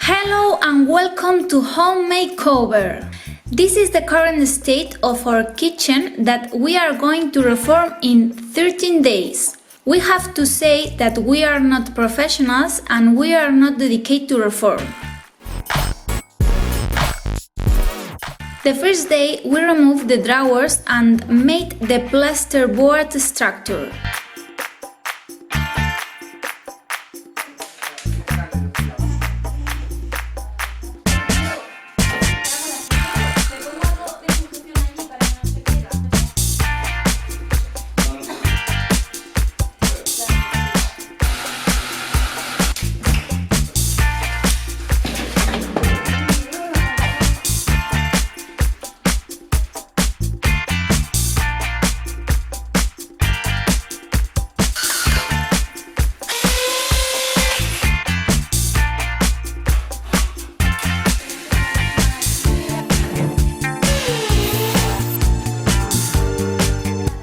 Hello and welcome to Home Makeover. This is the current state of our kitchen that we are going to reform in 13 days. We have to say that we are not professionals and we are not dedicated to reform. The first day we removed the drawers and made the plasterboard structure.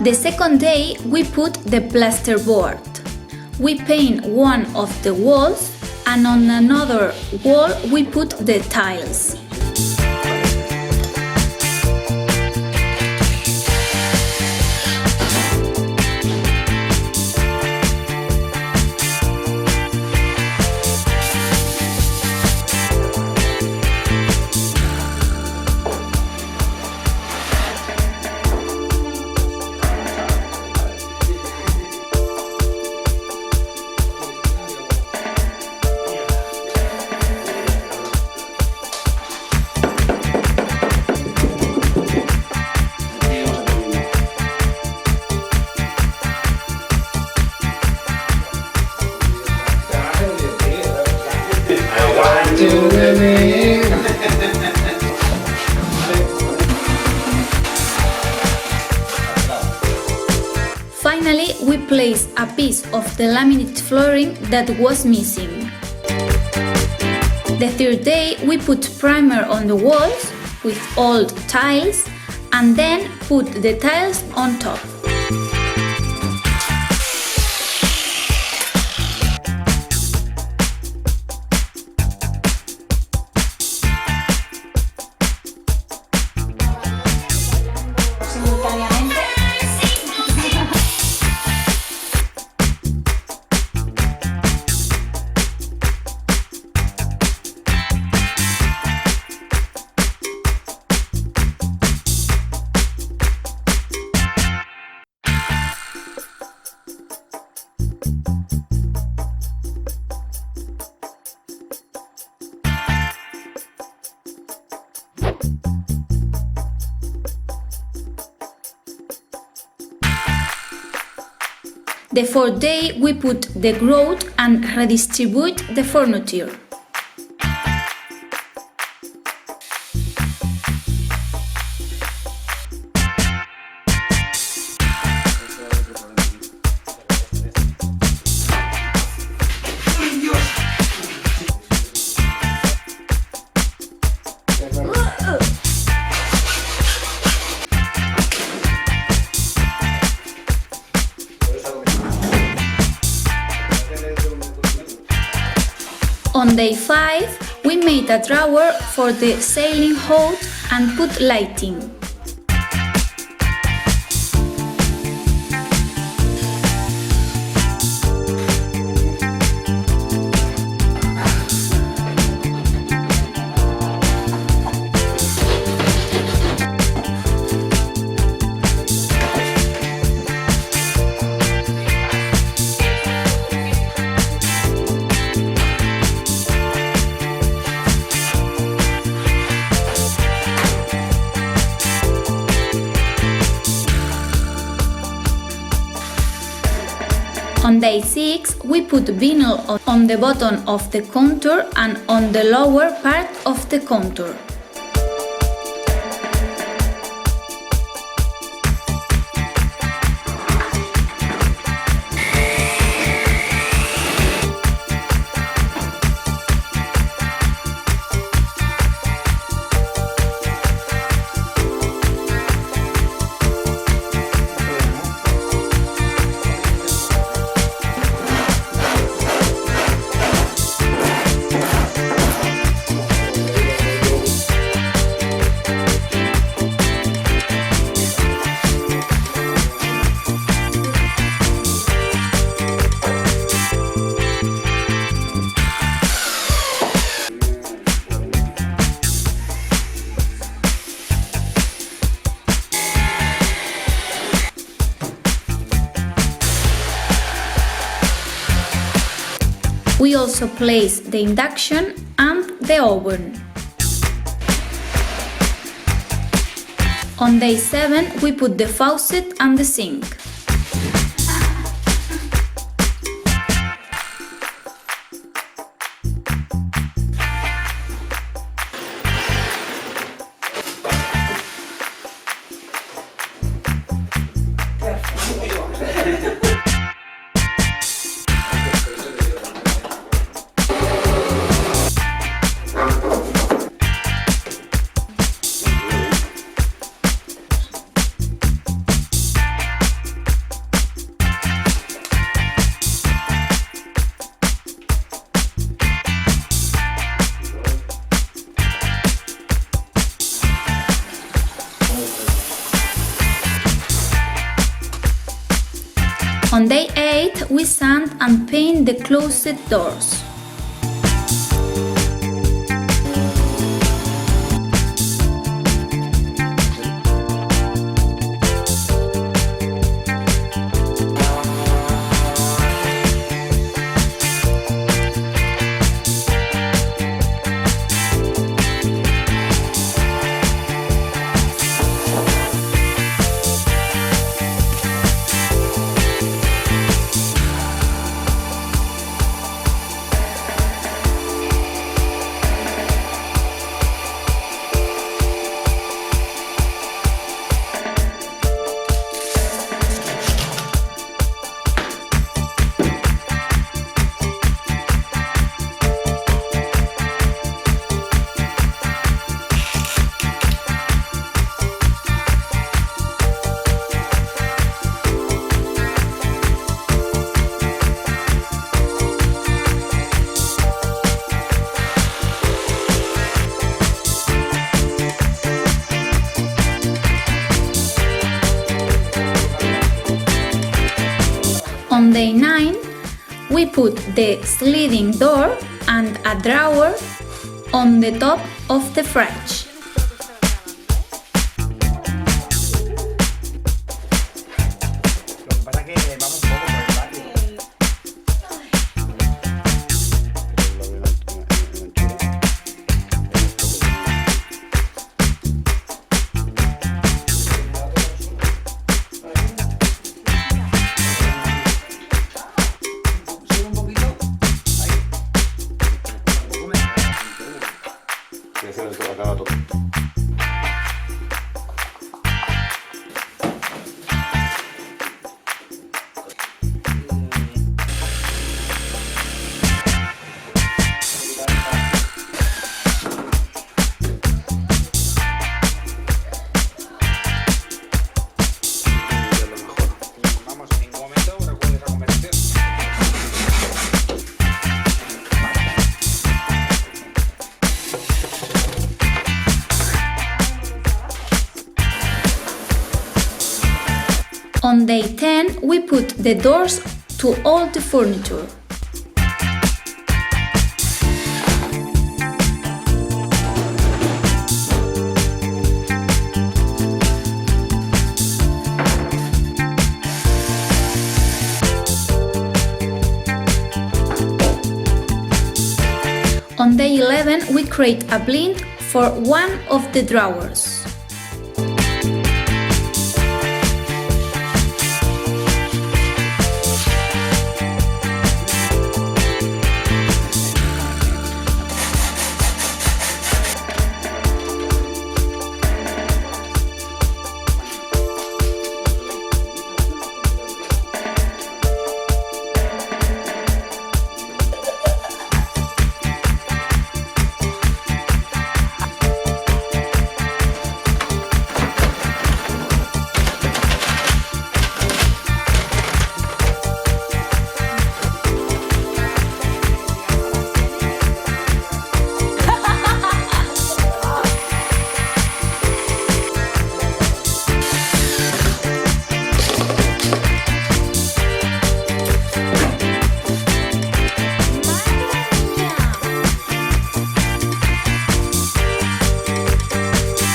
The second day we put the plasterboard. We paint one of the walls and on another wall we put the tiles. Finally, we placed a piece of the laminate flooring that was missing. The third day, we put primer on the walls with old tiles and then put the tiles on top. The fourth day we put the grout and redistribute the furniture. On day 5, we made a drawer for the ceiling hood and put lighting. On day 6, we put vinyl on the bottom of the counter and on the lower part of the counter. we also place the induction and the oven. On day 7 we put the faucet and the sink. On day 8 we sand and paint the closet doors. On day 9 we put the sliding door and a drawer on the top of the fridge. On day 10 we put the doors to all the furniture. On day 11 we create a blind for one of the drawers.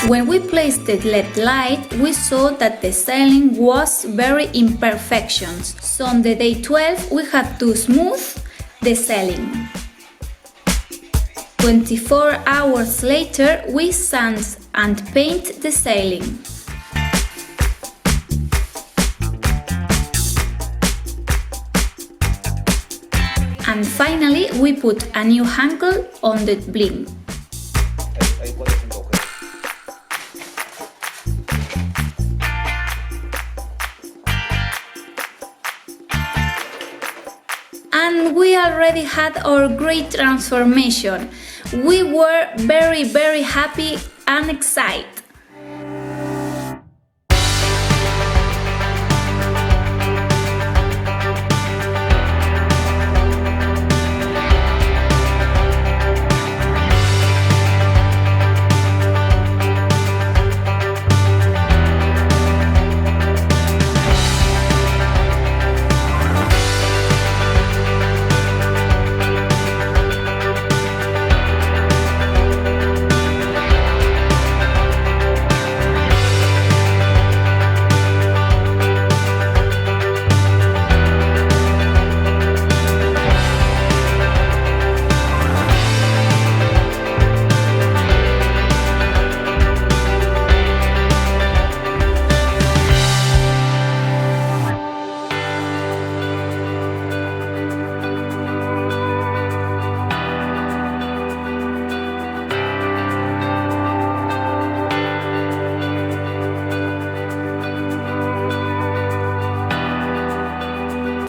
When we placed the LED light, we saw that the ceiling was very imperfections. So on the day 12 we had to smooth the ceiling. 24 hours later, we sand and paint the ceiling. And finally, we put a new handle on the blim. And we already had our great transformation. We were very happy and excited.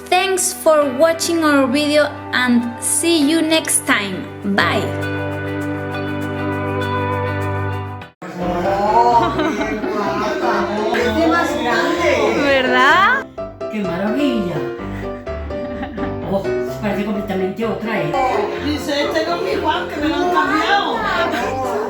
Thanks for watching our video and see you next time. Bye. ¿Verdad? ¡Qué maravilla! Oh, parece completamente otra, ¿eh? Dice, este no es mi Juan, que me lo han cambiado.